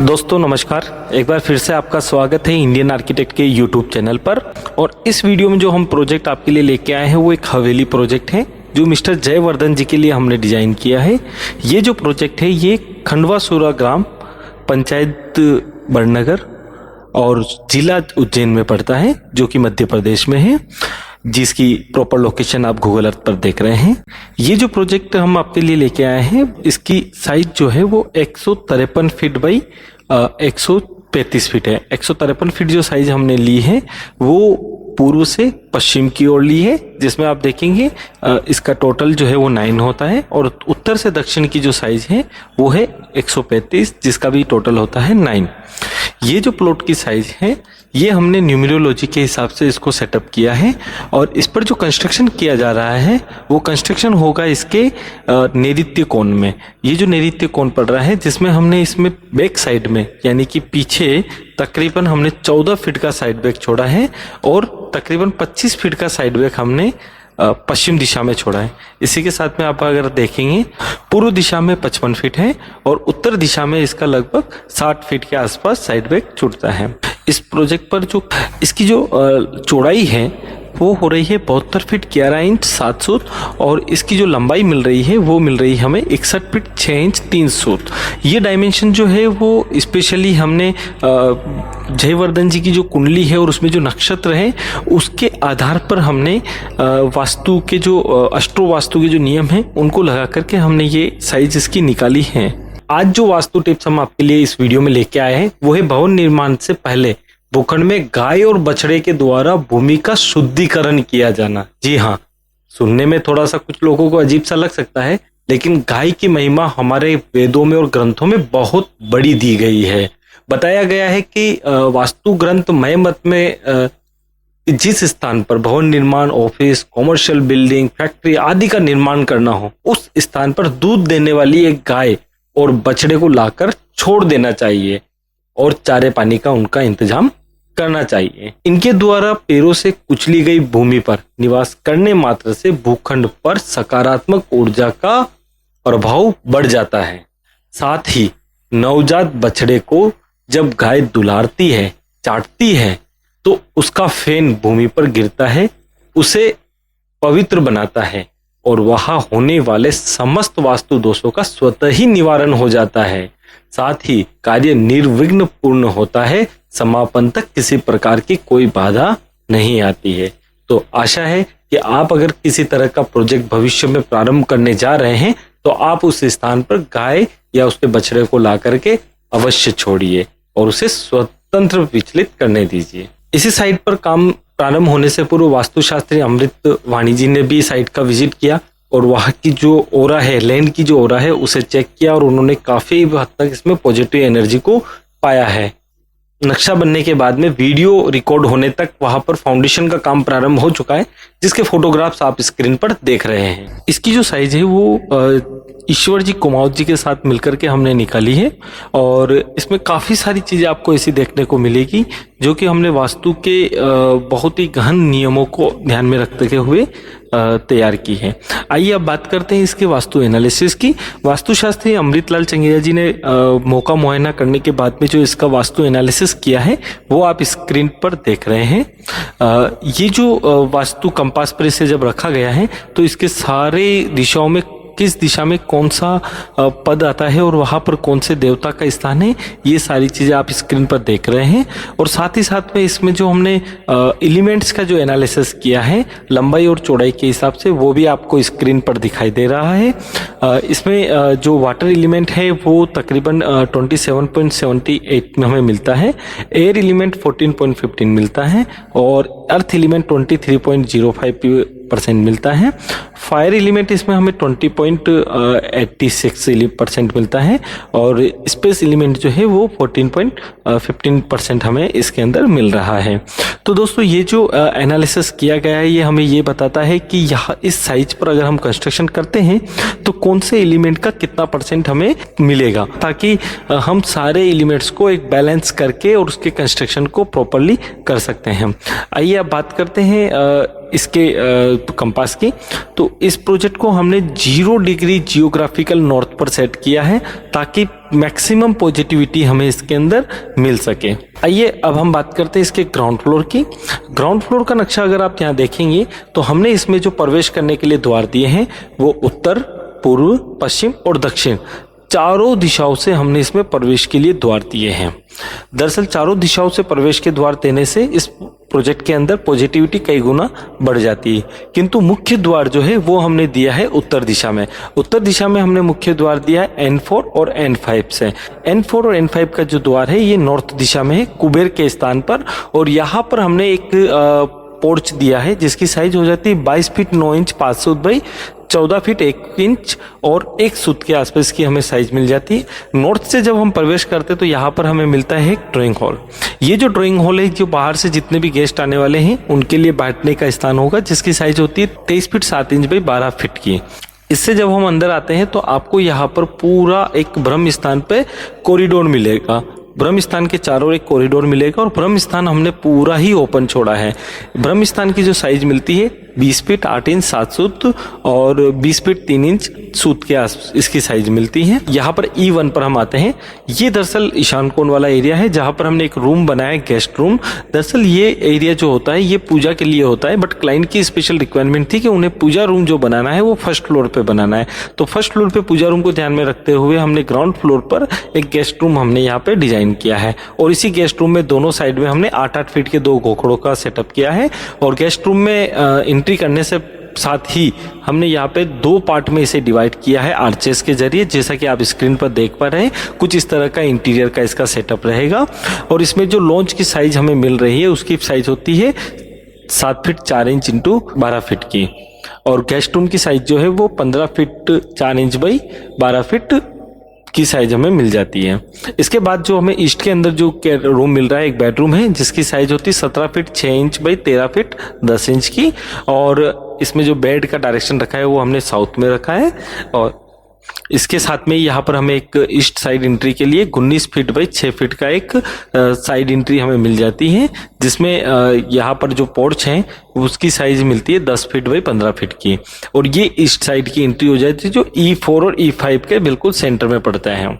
दोस्तों नमस्कार, एक बार फिर से आपका स्वागत है इंडियन आर्किटेक्ट के यूट्यूब चैनल पर। और इस वीडियो में जो हम प्रोजेक्ट आपके लिए लेके आए हैं वो एक हवेली प्रोजेक्ट है जो मिस्टर जयवर्धन जी के लिए हमने डिजाइन किया है। ये जो प्रोजेक्ट है ये खंडवा सूरा ग्राम पंचायत बड़नगर और जिला उज्जैन में पड़ता है जो कि मध्य प्रदेश में है, जिसकी प्रॉपर लोकेशन आप गूगल अर्थ पर देख रहे हैं। ये जो प्रोजेक्ट हम आपके लिए लेके आए हैं इसकी साइज जो है वो 153 फीट बाई 135 फीट है। 153 फीट जो साइज हमने ली है वो पूर्व से पश्चिम की ओर ली है, जिसमें आप देखेंगे इसका टोटल जो है वो 9 होता है, और उत्तर से दक्षिण की जो साइज है वो है 135, जिसका भी टोटल होता है 9। ये जो प्लॉट की साइज है ये हमने न्यूमेरोलॉजी के हिसाब से इसको सेटअप किया है, और इस पर जो कंस्ट्रक्शन किया जा रहा है वो कंस्ट्रक्शन होगा इसके नैऋत्य कोण में। ये जो नैऋत्य कोण पड़ रहा है जिसमें हमने इसमें बैक साइड में यानी कि पीछे तकरीबन हमने 14 फीट का साइड बैक छोड़ा है, और तकरीबन 25 फीट का साइड बैक हमने पश्चिम दिशा में छोड़ा है। इसी के साथ में आप अगर देखेंगे पूर्व दिशा में 55 फीट है और उत्तर दिशा में इसका लगभग 60 फीट के आसपास साइड बैक छूटता है। इस प्रोजेक्ट पर जो इसकी जो चौड़ाई है वो हो रही है 72 फीट 11 इंच 7 सूत, और इसकी जो लंबाई मिल रही है वो मिल रही है हमें 61 फीट 6 इंच 3 सूत। ये डायमेंशन जो है वो स्पेशली हमने जयवर्धन जी की जो कुंडली है और उसमें जो नक्षत्र है उसके आधार पर हमने वास्तु के जो अष्टो वास्तु के जो नियम हैं उनको लगा करके हमने ये साइज इसकी निकाली है। आज जो वास्तु टिप्स हम आपके लिए इस वीडियो में लेके आए हैं वो है भवन निर्माण से पहले भूखंड में गाय और बछड़े के द्वारा भूमि का शुद्धिकरण किया जाना। जी हाँ, सुनने में थोड़ा सा कुछ लोगों को अजीब सा लग सकता है, लेकिन गाय की महिमा हमारे वेदों में और ग्रंथों में बहुत बड़ी दी गई है। बताया गया है कि वास्तु ग्रंथ मय मत में जिस स्थान पर भवन निर्माण, ऑफिस, कॉमर्शियल बिल्डिंग, फैक्ट्री आदि का निर्माण करना हो उस स्थान पर दूध देने वाली एक गाय और बछड़े को लाकर छोड़ देना चाहिए और चारे पानी का उनका इंतजाम करना चाहिए। इनके द्वारा पैरों से कुचली गई भूमि पर निवास करने मात्र से भूखंड पर सकारात्मक ऊर्जा का प्रभाव बढ़ जाता है। साथ ही नवजात बछड़े को जब गाय दुलारती है, चाटती है, तो उसका फेन भूमि पर गिरता है, उसे पवित्र बनाता है और वहां होने वाले समस्त वास्तु दोषों का स्वतः ही निवारण हो जाता है। साथ ही कार्य निर्विघ्न पूर्ण होता है, समापन तक किसी प्रकार की कोई बाधा नहीं आती है। तो आशा है कि आप अगर किसी तरह का प्रोजेक्ट भविष्य में प्रारंभ करने जा रहे हैं तो आप उस स्थान पर गाय या उसके बछड़े को ला करके अवश्य छोड़िए और उसे स्वतंत्र विचलित करने दीजिए। इसी साइट पर काम प्रारंभ होने से पूर्व वास्तुशास्त्री अमृत वाणी जी ने भी साइट का विजिट किया और वहाँ की जो ओरा है, लैंड की जो ओरा है उसे चेक किया, और उन्होंने काफी हद तक इसमें पॉजिटिव एनर्जी को पाया है। नक्शा बनने के बाद में वीडियो रिकॉर्ड होने तक वहां पर फाउंडेशन का काम प्रारंभ हो चुका है, जिसके फोटोग्राफ्स आप स्क्रीन पर देख रहे हैं। इसकी जो साइज है वो ईश्वर जी कुमाऊं जी के साथ मिलकर के हमने निकाली है, और इसमें काफी सारी चीजें आपको ऐसी देखने को मिलेगी जो कि हमने वास्तु के बहुत ही गहन नियमों को ध्यान में रखते हुए तैयार की है। आइए अब बात करते हैं इसके वास्तु एनालिसिस की। वास्तुशास्त्री अमृतलाल चंगेरिया जी ने मौका मुआयना करने के बाद में जो इसका वास्तु एनालिसिस किया है वो आप स्क्रीन पर देख रहे हैं। ये जो वास्तु कंपास पर इसे जब रखा गया है तो इसके सारे दिशाओं में किस दिशा में कौन सा पद आता है और वहां पर कौन से देवता का स्थान है, ये सारी चीजें आप स्क्रीन पर देख रहे हैं। और साथ ही साथ में इसमें जो हमने एलिमेंट्स का जो एनालिसिस किया है लंबाई और चौड़ाई के हिसाब से वो भी आपको स्क्रीन पर दिखाई दे रहा है। इसमें जो वाटर एलिमेंट है वो तकरीबन 27.78 में हमें मिलता है, एयर एलिमेंट 14.15 मिलता है और अर्थ एलिमेंट 23.05% मिलता है। फायर एलिमेंट इसमें हमें 20.86% मिलता है, और स्पेस एलिमेंट जो है वो 14.15% हमें इसके अंदर मिल रहा है। तो दोस्तों ये जो एनालिसिस किया गया है ये हमें ये बताता है कि यहाँ इस साइज पर अगर हम कंस्ट्रक्शन करते हैं तो कौन से एलिमेंट का कितना % हमें मिलेगा, ताकि हम सारे एलिमेंट्स को एक बैलेंस करके और उसके कंस्ट्रक्शन को प्रॉपरली कर सकते हैं। आइए अब बात करते हैं इसके कंपास की। तो इस प्रोजेक्ट को हमने 0 डिग्री जियोग्राफिकल नॉर्थ पर सेट किया है ताकि मैक्सिमम पॉजिटिविटी हमें इसके अंदर मिल सके। आइए अब हम बात करते हैं इसके ग्राउंड फ्लोर की। ग्राउंड फ्लोर का नक्शा अगर आप यहाँ देखेंगे तो हमने इसमें जो प्रवेश करने के लिए द्वार दिए हैं वो उत्तर, पूर्व, पश्चिम और दक्षिण चारों दिशाओं से हमने इसमें प्रवेश के लिए द्वार दिए हैं। दरअसल चारों दिशाओं से प्रवेश के द्वार देने से इस प्रोजेक्ट के अंदर पॉजिटिविटी कई गुना बढ़ जाती है, किंतु मुख्य द्वार जो है वो हमने दिया है उत्तर दिशा में। उत्तर दिशा में हमने मुख्य द्वार दिया है N4 और N5 से। N4 और N5 का जो द्वार है ये नॉर्थ दिशा में है, कुबेर के स्थान पर, और यहाँ पर हमने एक पोर्च दिया है जिसकी साइज हो जाती है 22 फीट 9 इंच 5 सूत बाई 14 फीट 1 इंच और 1 सूत के आसपास की हमें साइज मिल जाती है। नॉर्थ से जब हम प्रवेश करते हैं तो यहाँ पर हमें मिलता है एक ड्राइंग हॉल। ये जो ड्राइंग हॉल है, जो बाहर से जितने भी गेस्ट आने वाले हैं उनके लिए बैठने का स्थान होगा, जिसकी साइज होती है 23 फीट 7 इंच बाई 12 फीट की। इससे जब हम अंदर आते हैं तो आपको यहाँ पर पूरा एक ब्रह्म स्थान पे कॉरिडोर मिलेगा। ब्रह्म स्थान के चारों ओर एक कॉरिडोर मिलेगा और ब्रह्म स्थान हमने पूरा ही ओपन छोड़ा है। ब्रह्म स्थान की जो साइज मिलती है 20 फीट 8 इंच 7 सूत और 20 फीट 3 इंच सूत के आस इसकी साइज मिलती है। यहाँ पर E1 पर हम आते हैं। ये दरअसल ईशान कोण वाला एरिया है जहाँ पर हमने एक रूम बनाया है, गेस्ट रूम। दरअसल ये एरिया जो होता है ये पूजा के लिए होता है, बट क्लाइंट की स्पेशल रिक्वायरमेंट थी कि उन्हें पूजा रूम जो बनाना है वो फर्स्ट फ्लोर पे बनाना है। तो फर्स्ट फ्लोर पे पूजा रूम को ध्यान में रखते हुए हमने ग्राउंड फ्लोर पर एक गेस्ट रूम हमने यहाँ पे डिजाइन किया है, और इसी गेस्ट रूम में दोनों साइड में हमने 8-8 फीट के 2 घोखड़ों का सेटअप किया है। और गेस्ट रूम में एंट्री करने से साथ ही हमने यहाँ पे 2 पार्ट में इसे डिवाइड किया है आर्चेस के जरिए, जैसा कि आप स्क्रीन पर देख पा रहे हैं। कुछ इस तरह का इंटीरियर का इसका सेटअप रहेगा। और इसमें जो लॉन्च की साइज हमें मिल रही है उसकी साइज होती है 7 फीट 4 इंच इंटू 12 फीट की, और गेस्ट रूम की साइज जो है वो 15 फीट 4 इंच बाई 12 फीट की साइज हमें मिल जाती है। इसके बाद जो हमें ईस्ट के अंदर जो रूम मिल रहा है, एक बेडरूम है जिसकी साइज होती है 17 feet 6 inch by 13 feet 10 inch की, और इसमें जो बेड का डायरेक्शन रखा है वो हमने साउथ में रखा है। और इसके साथ में यहाँ पर हमें एक ईस्ट साइड एंट्री के लिए 19 फीट बाई 6 फीट का एक साइड एंट्री हमें मिल जाती है, जिसमें यहाँ पर जो पोर्च है उसकी साइज मिलती है 10 फीट बाई 15 फीट की, और ये ईस्ट साइड की एंट्री हो जाती है जो E4 और E5 के बिल्कुल सेंटर में पड़ता है।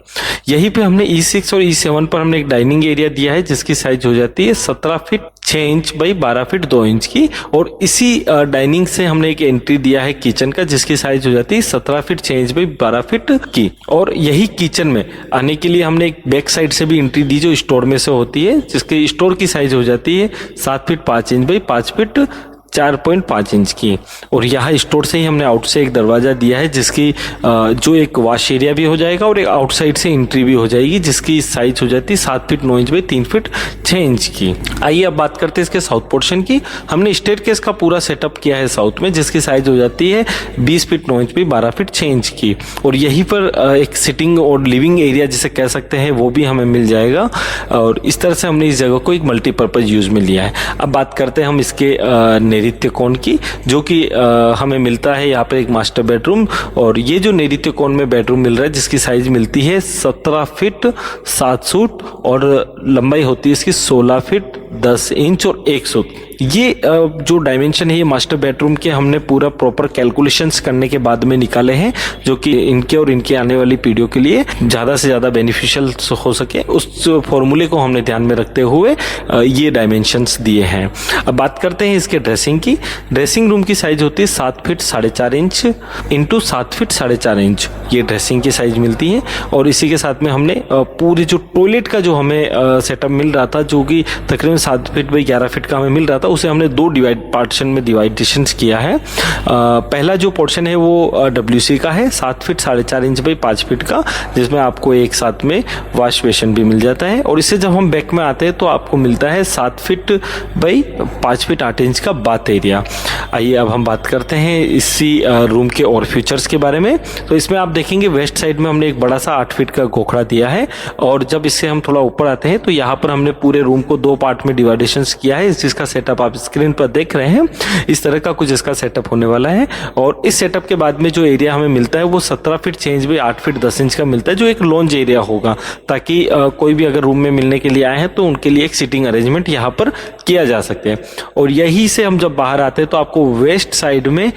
यहीं पे हमने E6 और E7 पर हमने एक डाइनिंग एरिया दिया है जिसकी साइज हो जाती है 17 feet 6 inch by 12 feet 2 inch की, और इसी डाइनिंग से हमने एक एंट्री दिया है किचन का जिसकी साइज हो जाती है 17 फीट 6 इंच बाई 12 फीट की। और यही किचन में आने के लिए हमने एक बैक साइड से भी एंट्री दी जो स्टोर में से होती है, जिसके स्टोर की साइज हो जाती है 7 feet 5 inch by 5 feet 4.5 inch की। और यहाँ स्टोर से ही हमने आउट से एक दरवाजा दिया है जिसकी जो एक वॉश एरिया भी हो जाएगा और एक आउटसाइड से एंट्री भी हो जाएगी, जिसकी साइज हो जाती है 7 feet 9 inch by 3 feet 6 inch की। आइए अब बात करते हैं इसके साउथ पोर्शन की। हमने स्टेयरकेस का पूरा सेटअप किया है साउथ में, जिसकी साइज हो जाती है 20 feet 9 inch by 12 feet 6 inch की, और यहीं पर एक सिटिंग और लिविंग एरिया जिसे कह सकते हैं वो भी हमें मिल जाएगा। और इस तरह से हमने इस जगह को एक मल्टीपर्पज यूज में लिया है। अब बात करते हैं हम इसके नैऋत्य कोण की, जो कि हमें मिलता है यहाँ पे एक मास्टर बेडरूम, और ये जो नैऋत्य कोण में बेडरूम मिल रहा है जिसकी साइज मिलती है 17 फीट 7 सूट और लंबाई होती है इसकी 16 फीट 10 इंच और 1 सूत। ये जो डायमेंशन है ये मास्टर बेडरूम के हमने पूरा प्रॉपर कैलकुलेशंस करने के बाद में निकाले हैं, जो कि इनके और इनके आने वाली पीढ़ियों के लिए ज़्यादा से ज़्यादा बेनिफिशियल हो सके, उस फॉर्मूले को हमने ध्यान में रखते हुए ये डायमेंशंस दिए हैं। अब बात करते हैं इसके ड्रेसिंग की। ड्रेसिंग रूम की साइज होती है 7 feet 4.5 inch into 7 feet 4.5 inch, ये ड्रेसिंग की साइज मिलती है। और इसी के साथ में हमने पूरे जो टॉयलेट का जो हमें सेटअप मिल रहा था, जो कि तकरीबन 7 फीट बाई 11 फीट का हमें मिल रहा था, उसे हमने 2 पार्टीशन में डिवाइडेशन किया है। पहला जो पोर्शन है वो WC का है 7 फीट 4.5 इंच बाई 5 फीट का, जिसमें आपको एक साथ में वॉश बेसिन भी मिल जाता है। और इससे जब हम बैक में आते हैं तो आपको मिलता है 7 फीट बाई 5 फीट 8 इंच का बाथ एरिया। आइए अब हम बात करते हैं इसी रूम के और फीचर्स के बारे में। तो इसमें आप देखेंगे वेस्ट साइड में हमने एक बड़ा सा 8 फीट का गोखड़ा दिया है, और जब इससे हम थोड़ा ऊपर आते हैं तो यहाँ पर हमने पूरे रूम को 2 पार्ट में डिवाइडेशन किया है, जिसका सेटअप आप स्क्रीन पर देख रहे हैं। इस तरह का कुछ इसका सेटअप होने वाला है। और इस सेटअप के बाद में जो एरिया हमें मिलता है वो 17 feet 6 inch by 8 feet 10 inch का मिलता है, जो एक लॉन्ज एरिया होगा, ताकि कोई भी अगर रूम में मिलने के लिए आए हैं तो उनके लिए एक सीटिंग अरेंजमेंट यहाँ पर किया जा सकते हैं। और यही से हम जब बाहर आते हैं तो आपको वेस्ट साइड में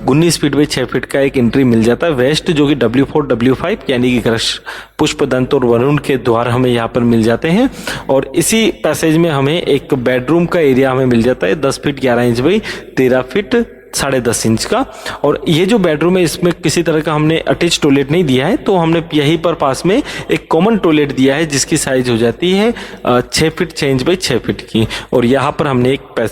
19 फीट बाई 6 फीट का एक एंट्री मिल जाता है वेस्ट, जो कि W4 W5 यानी कि कृष पुष्पदंत और वरुण के द्वार हमें यहाँ पर मिल जाते हैं। और इसी पैसेज में हमें एक बेडरूम का एरिया हमें मिल जाता है 10 feet 11 inch by 13 feet 10.5 inch का। और ये जो बेडरूम है इसमें किसी तरह का हमने अटैच टॉयलेट नहीं दिया है, तो हमने यहीं पर पास में एक कॉमन टॉयलेट दिया है जिसकी साइज हो जाती है 6 फीट 6 इंच बाई 6 फीट की। और यहाँ पर हमने एक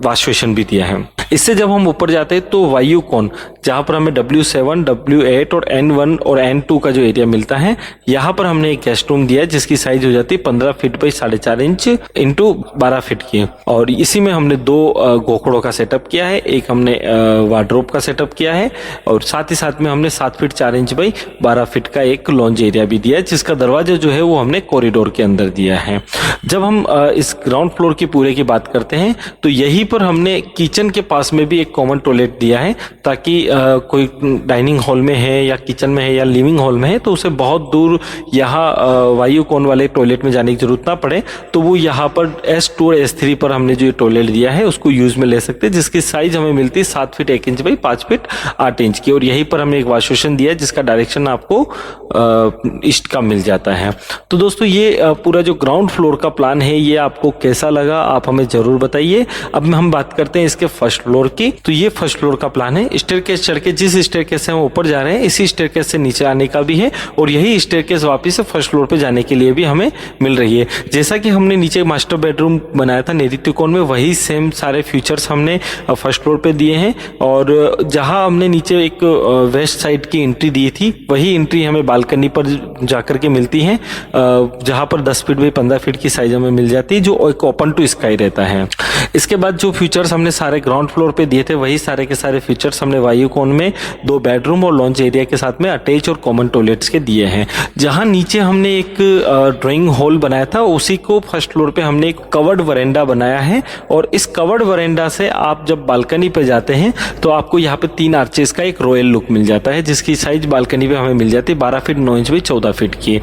वॉश बेसिन भी दिया है। इससे जब हम ऊपर जाते हैं तो वायु कोण, जहाँ पर हमें W7 W8 और N1 और N2 का जो एरिया मिलता है, यहाँ पर हमने एक गेस्ट रूम दिया है जिसकी साइज हो जाती है 15 feet by 4.5 inch into 12 feet की। और इसी में हमने 2 गोखड़ों का सेटअप किया है, एक हमने वार्डरोब का सेटअप किया है और साथ ही साथ में हमने 7 फीट 4 इंच बाई 12 फीट का एक लॉन्ज एरिया भी दिया है, जिसका दरवाजा जो है वो हमने कॉरिडोर के अंदर दिया है। जब हम इस ग्राउंड फ्लोर की पूरे की बात करते हैं तो यहीं पर हमने किचन के पास में भी एक कॉमन टॉयलेट दिया है, ताकि कोई डाइनिंग हॉल में है या किचन में है या लिविंग हॉल में है तो उसे बहुत दूर यहाँ वायु कोण वाले टॉयलेट में जाने की जरूरत ना पड़े, तो वो यहाँ पर S2 और S3 पर हमने जो टॉयलेट दिया है उसको यूज में ले सकते हैं, जिसकी साइज हमें मिलती है 7 feet 1 inch by 5 feet 8 inch की। और यहीं पर हमने एक वॉश बेसिन दिया है जिसका डायरेक्शन आपको ईस्ट का मिल जाता है। तो दोस्तों ये पूरा जो ग्राउंड फ्लोर का प्लान है ये आपको कैसा लगा आप हमें जरूर बताइए। अब हम बात करते हैं इसके फर्स्ट फ्लोर की। तो ये फर्स्ट फ्लोर का प्लान है। स्टेयरकेस चढ़ के जिस स्टेयरकेस से हम ऊपर जा रहे हैं इसी स्टेयरकेस से नीचे आने का भी है, और यही स्टेयरकेस वापस से फर्स्ट फ्लोर पे जाने के लिए भी हमें मिल रही है। जैसा कि हमने नीचे मास्टर बेडरूम बनाया था नैऋत्य कोण में, वही सेम सारे फीचर्स हमने फर्स्ट फ्लोर पे दिए हैं। और जहां हमने नीचे एक वेस्ट साइड की एंट्री दी थी वही एंट्री हमें बालकनी पर जाकर के मिलती है, जहां पर 10 फीट बाई 15 फीट की साइज हमें मिल जाती है, जो एक ओपन टू स्काई रहता है। इसके बाद जो फीचर्स हमने सारे ग्राउंड फ्लोर पे दिए थे वही सारे के सारे फीचर्स हमने वायु कोण में 2 बेडरूम और लॉन्च एरिया के साथ में अटैच और कॉमन टॉयलेट्स के दिए हैं। जहां नीचे हमने एक ड्राइंग हॉल बनाया था उसी को फर्स्ट फ्लोर पे हमने एक कवर्ड वरेंडा बनाया है, और इस कवर्ड वरेंडा से आप जब बालकनी पे जाते हैं तो आपको यहाँ पे 3 आर्चेस का एक रॉयल लुक मिल जाता है, जिसकी साइज बालकनी पे हमें मिल जाती है 12 फीट 9 इंच बाई 14 फीट की।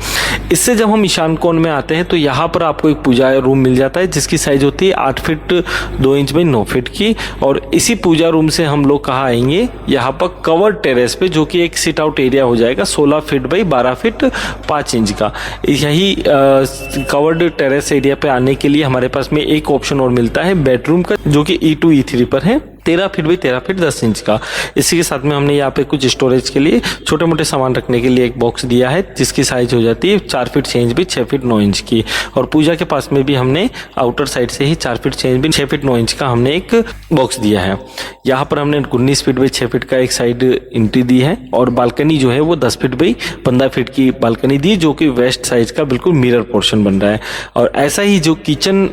इससे जब हम ईशान कोण में आते हैं तो यहाँ पर आपको एक पूजा रूम मिल जाता है जिसकी साइज होती है 8 फीट 2 इंच बाई 9 फीट की। और इसी पूजा रूम से हम लोग कहाँ आएंगे, यहाँ पर कवर्ड टेरेस पे, जो कि एक सिट आउट एरिया हो जाएगा 16 फीट बाई 12 फीट 5 इंच का। यही कवर्ड टेरेस एरिया पे आने के लिए हमारे पास में एक ऑप्शन और मिलता है बेडरूम का, जो कि E2 E3 पर है 13 फीट बाई 13 फीट 10 इंच का। इसी के साथ में हमने यहाँ पे कुछ स्टोरेज के लिए छोटे मोटे सामान रखने के लिए एक बॉक्स दिया है जिसकी साइज हो जाती है 4 feet 6 inch by 6 feet 9 inch की। और पूजा के पास में भी हमने आउटर साइड से ही 4 feet 6 inch by 6 feet 9 inch का हमने एक बॉक्स दिया है। यहाँ पर हमने 19 फीट बाई 6 फीट का एक साइड एंट्री दी है, और बालकनी जो है वो 10 फीट बाई 15 फीट की बालकनी दी, जो कि वेस्ट साइज का बिल्कुल मिरर पोर्शन बन रहा है। और ऐसा ही जो किचन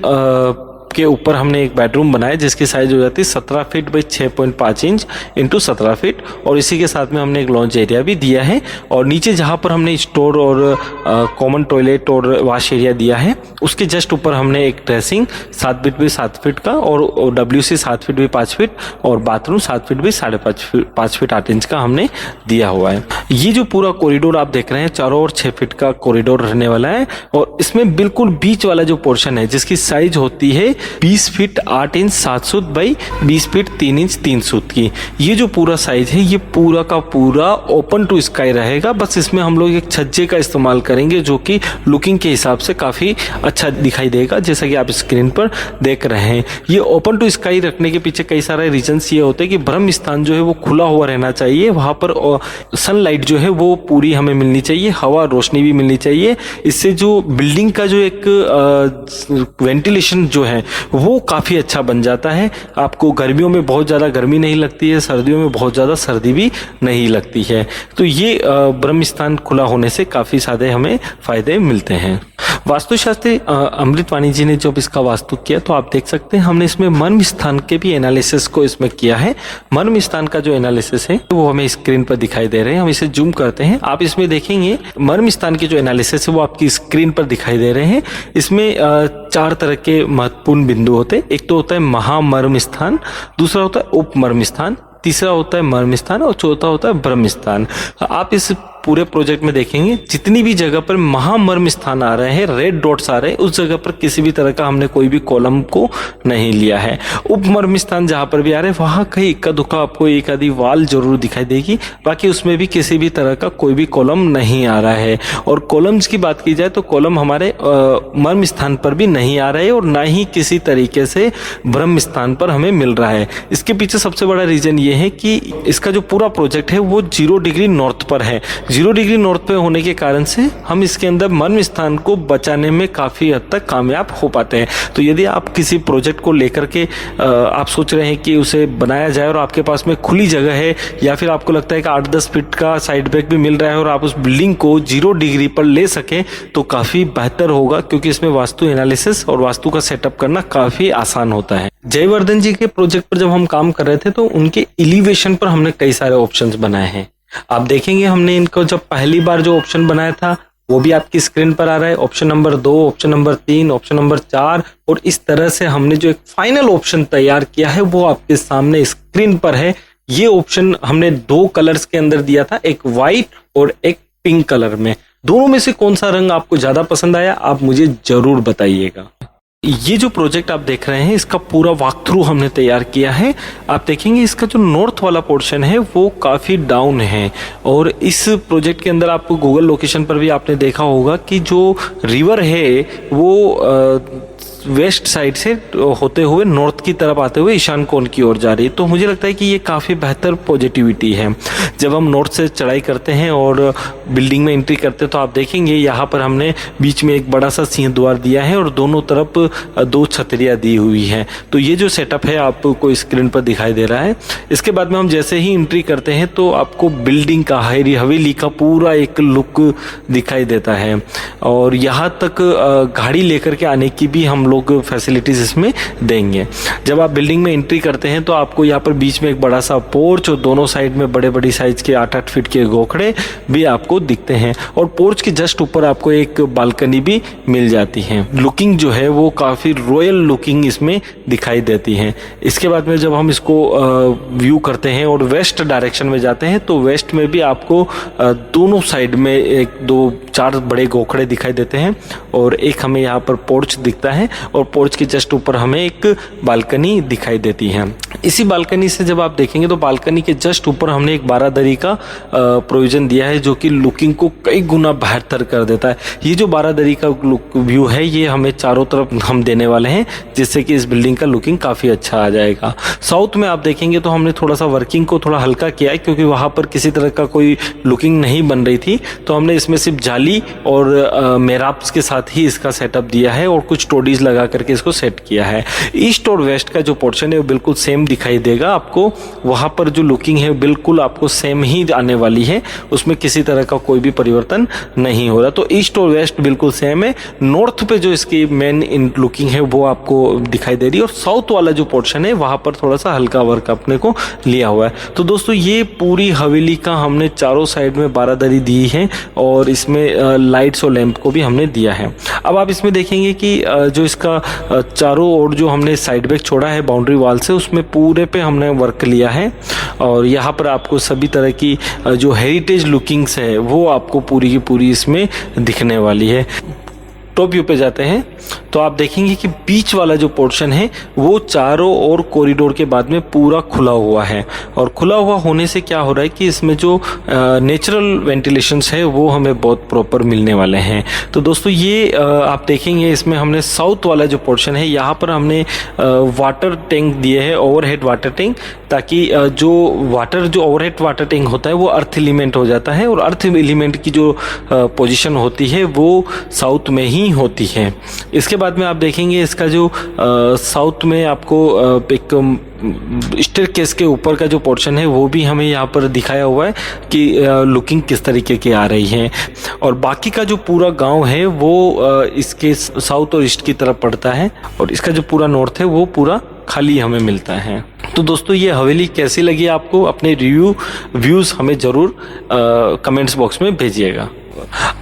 के ऊपर हमने एक बेडरूम बनाया जिसकी साइज हो जाती है 17 feet by 6.5 inch into 17 feet, और इसी के साथ में हमने एक लॉन्च एरिया भी दिया है। और नीचे जहाँ पर हमने स्टोर और कॉमन टॉयलेट और वॉश एरिया दिया है उसके जस्ट ऊपर हमने एक ड्रेसिंग 7 फीट बाई 7 फीट का और WC 7 फीट बाई 5 फीट और bathroom 7 feet by 5.5 feet 8 inch का हमने दिया हुआ है। ये जो पूरा कॉरिडोर आप देख रहे हैं चारों ओर 6 फीट का कॉरिडोर रहने वाला है, और इसमें बिल्कुल बीच वाला जो पोर्शन है जिसकी साइज होती है 20 फीट 8 इंच 7 सूत बाई 20 फीट 3 इंच 3 सूत की। ये जो पूरा साइज है ये पूरा का पूरा ओपन टू स्काई रहेगा, बस इसमें हम लोग एक छज्जे का इस्तेमाल करेंगे जो कि लुकिंग के हिसाब से काफ़ी अच्छा दिखाई देगा, जैसा कि आप स्क्रीन पर देख रहे हैं। ये ओपन टू स्काई रखने के पीछे कई सारे रीजन्स ये होते हैं कि ब्रह्म स्थान जो है वो खुला हुआ रहना चाहिए, वहाँ पर सनलाइट जो है वो पूरी हमें मिलनी चाहिए, हवा रोशनी भी मिलनी चाहिए। इससे जो बिल्डिंग का जो एक वेंटिलेशन जो है वो काफ़ी अच्छा बन जाता है। आपको गर्मियों में बहुत ज़्यादा गर्मी नहीं लगती है, सर्दियों में बहुत ज़्यादा सर्दी भी नहीं लगती है। तो ये ब्रह्म स्थान खुला होने से काफ़ी सारे हमें फ़ायदे मिलते हैं। वास्तुशास्त्री अमृतवाणी जी ने जब इसका वास्तु किया तो आप देख सकते हैं हमने इसमें मर्म स्थान के भी एनालिसिस को इसमें किया है। मर्म स्थान का जो एनालिसिस है वो हमें स्क्रीन पर दिखाई दे रहे हैं, हम इसे जूम करते हैं, आप इसमें देखेंगे मर्म स्थान के जो एनालिसिस है वो आपकी स्क्रीन पर दिखाई दे रहे हैं। इसमें 4 तरह के महत्वपूर्ण बिंदु होते हैं। एक तो होता है महामर्म स्थान, दूसरा होता है उपमर्म स्थान, तीसरा होता है मर्म स्थान और चौथा होता है ब्रह्म स्थान। आप इस पूरे प्रोजेक्ट में देखेंगे जितनी भी जगह पर महामर्म स्थान आ रहे हैं, रेड डॉट्स आ रहे हैं, उस जगह पर किसी भी तरह का हमने कोई भी कॉलम को नहीं लिया है। उपमर्म स्थान जहां पर भी आ रहे हैं वहां कहीं इक्का दुक्का आपको एक आधी वाल जरूर दिखाई देगी, बाकी उसमें भी किसी भी तरह का कोई भी कॉलम नहीं आ रहा है। और कॉलम्स की बात की जाए तो कॉलम हमारे मर्म स्थान पर भी नहीं आ रहे और ना ही किसी तरीके से ब्रह्म स्थान पर हमें मिल रहा है। इसके पीछे सबसे बड़ा रीजन ये है कि इसका जो पूरा प्रोजेक्ट है वो 0 डिग्री नॉर्थ पर है। 0 डिग्री नॉर्थ पे होने के कारण से हम इसके अंदर मर्म स्थान को बचाने में काफी हद तक कामयाब हो पाते हैं। तो यदि आप किसी प्रोजेक्ट को लेकर के आप सोच रहे हैं कि उसे बनाया जाए और आपके पास में खुली जगह है, या फिर आपको लगता है कि 8-10 फीट का साइड बैक भी मिल रहा है और आप उस बिल्डिंग को 0 डिग्री पर ले सके, तो काफी बेहतर होगा, क्योंकि इसमें वास्तु एनालिसिस और वास्तु का सेटअप करना काफी आसान होता है। जयवर्धन जी के प्रोजेक्ट पर जब हम काम कर रहे थे तो उनके एलिवेशन पर हमने कई सारे ऑप्शंस बनाए हैं। आप देखेंगे हमने इनको जब पहली बार जो ऑप्शन बनाया था वो भी आपकी स्क्रीन पर आ रहा है, option number 2, option number 3, option number 4, और इस तरह से हमने जो एक फाइनल ऑप्शन तैयार किया है वो आपके सामने स्क्रीन पर है। ये ऑप्शन हमने 2 कलर्स के अंदर दिया था, एक व्हाइट और एक पिंक कलर में। दोनों में से कौन सा रंग आपको ज्यादा पसंद आया आप मुझे जरूर बताइएगा। ये जो प्रोजेक्ट आप देख रहे हैं इसका पूरा वॉक थ्रू हमने तैयार किया है। आप देखेंगे इसका जो नॉर्थ वाला पोर्शन है वो काफ़ी डाउन है, और इस प्रोजेक्ट के अंदर आपको गूगल लोकेशन पर भी आपने देखा होगा कि जो रिवर है वो वेस्ट साइड से होते हुए नॉर्थ की तरफ आते हुए ईशान कोण की ओर जा रही है। तो मुझे लगता है कि ये काफ़ी बेहतर पॉजिटिविटी है। जब हम नॉर्थ से चढ़ाई करते हैं और बिल्डिंग में एंट्री करते हैं तो आप देखेंगे यहाँ पर हमने बीच में एक बड़ा सा सिंह द्वार दिया है और दोनों तरफ 2 छतरियाँ दी हुई हैं। तो ये जो सेटअप है आपको स्क्रीन पर दिखाई दे रहा है। इसके बाद में हम जैसे ही एंट्री करते हैं तो आपको बिल्डिंग का हवेली का पूरा एक लुक दिखाई देता है, और यहाँ तक गाड़ी लेकर के आने की भी हम लोग फैसिलिटीज इसमें देंगे। जब आप बिल्डिंग में एंट्री करते हैं तो आपको यहाँ पर बीच में एक बड़ा सा पोर्च और दोनों साइड में बड़े बड़ी साइज के 8-8 फीट के गोखड़े भी आपको दिखते हैं, और पोर्च के जस्ट ऊपर आपको एक बालकनी भी मिल जाती है। लुकिंग जो है वो काफी रॉयल लुकिंग इसमें दिखाई देती है। इसके बाद में जब हम इसको व्यू करते हैं और वेस्ट डायरेक्शन में जाते हैं तो वेस्ट में भी आपको दोनों साइड में 1-2-4 बड़े गोखड़े दिखाई देते हैं, और एक हमें यहाँ पर पोर्च दिखता है, और पोर्च के जस्ट ऊपर हमें एक बालकनी दिखाई देती है। इसी बालकनी से जब आप देखेंगे तो बालकनी के जस्ट ऊपर हमने एक बारादरी का प्रोविजन दिया है जो कि लुकिंग को कई गुना बेहतर कर देता है। ये जो बारादरी का व्यू है ये हमें चारों तरफ हम देने वाले हैं, जिससे कि इस बिल्डिंग का लुकिंग काफ़ी अच्छा आ जाएगा। साउथ में आप देखेंगे तो हमने थोड़ा सा वर्किंग को थोड़ा हल्का किया है, क्योंकि वहाँ पर किसी तरह का कोई लुकिंग नहीं बन रही थी, तो हमने इसमें सिर्फ जाली और मेहराब्स के साथ ही इसका सेटअप दिया है और कुछ टोडीज लगा करके इसको सेट किया है। ईस्ट और वेस्ट का जो पोर्शन है वो बिल्कुल सेम दिखाई देगा आपको। वहाँ पर जो लुकिंग है बिल्कुल आपको सेम ही आने वाली है, उसमें किसी तरह का कोई भी परिवर्तन नहीं हो रहा। तो ईस्ट और वेस्ट बिल्कुल सेम है। नॉर्थ पे जो इसकी मेन लुकिंग है वो आपको दिखाई दे रही है, और साउथ वाला जो पोर्शन है वहाँ पर थोड़ा सा हल्का वर्क अपने को लिया हुआ है। तो दोस्तों ये पूरी हवेली का हमने चारों साइड में बारादरी दी है, और इसमें लाइट्स और लैंप को भी हमने दिया है। अब आप इसमें देखेंगे कि जो इसका चारों ओर जो हमने साइड बैक छोड़ा है बाउंड्री वाल से, उसमें पूरे पे हमने वर्क लिया है, और यहाँ पर आपको सभी तरह की जो हेरिटेज लुकिंग्स है वो आपको पूरी की पूरी इसमें दिखने वाली है। टॉप व्यू पे जाते हैं तो आप देखेंगे कि बीच वाला जो पोर्शन है वो चारों ओर कॉरिडोर के बाद में पूरा खुला हुआ है, और खुला हुआ होने से क्या हो रहा है कि इसमें जो नेचुरल वेंटिलेशंस है वो हमें बहुत प्रॉपर मिलने वाले हैं। तो दोस्तों ये आप देखेंगे इसमें हमने साउथ वाला जो पोर्शन है यहाँ पर हमने वाटर टैंक दिए हैं, ओवरहेड वाटर टैंक, ताकि जो ओवरहेड वाटर टैंक होता है वो अर्थ एलिमेंट हो जाता है, और अर्थ एलिमेंट की जो पोजीशन होती है वो साउथ में ही होती है। इसके बाद में आप देखेंगे इसका जो साउथ में आपको एक स्टेयरकेस के ऊपर का जो पोर्शन है वो भी हमें यहाँ पर दिखाया हुआ है कि लुकिंग किस तरीके की आ रही है, और बाकी का जो पूरा गांव है वो इसके साउथ और ईस्ट की तरफ पड़ता है, और इसका जो पूरा नॉर्थ है वो पूरा खाली हमें मिलता है। तो दोस्तों ये हवेली कैसी लगी आपको, अपने व्यूज़ हमें ज़रूर कमेंट्स बॉक्स में भेजिएगा।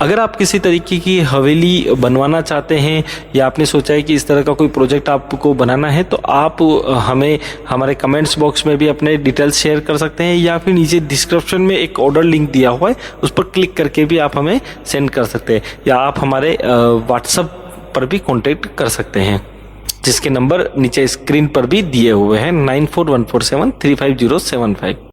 अगर आप किसी तरीके की हवेली बनवाना चाहते हैं या आपने सोचा है कि इस तरह का कोई प्रोजेक्ट आपको बनाना है, तो आप हमें हमारे कमेंट्स बॉक्स में भी अपने डिटेल्स शेयर कर सकते हैं, या फिर नीचे डिस्क्रिप्शन में एक ऑर्डर लिंक दिया हुआ है, उस पर क्लिक करके भी आप हमें सेंड कर सकते हैं, या आप हमारे व्हाट्सएप पर भी कॉन्टेक्ट कर सकते हैं, जिसके नंबर नीचे स्क्रीन पर भी दिए हुए हैं 9414735075।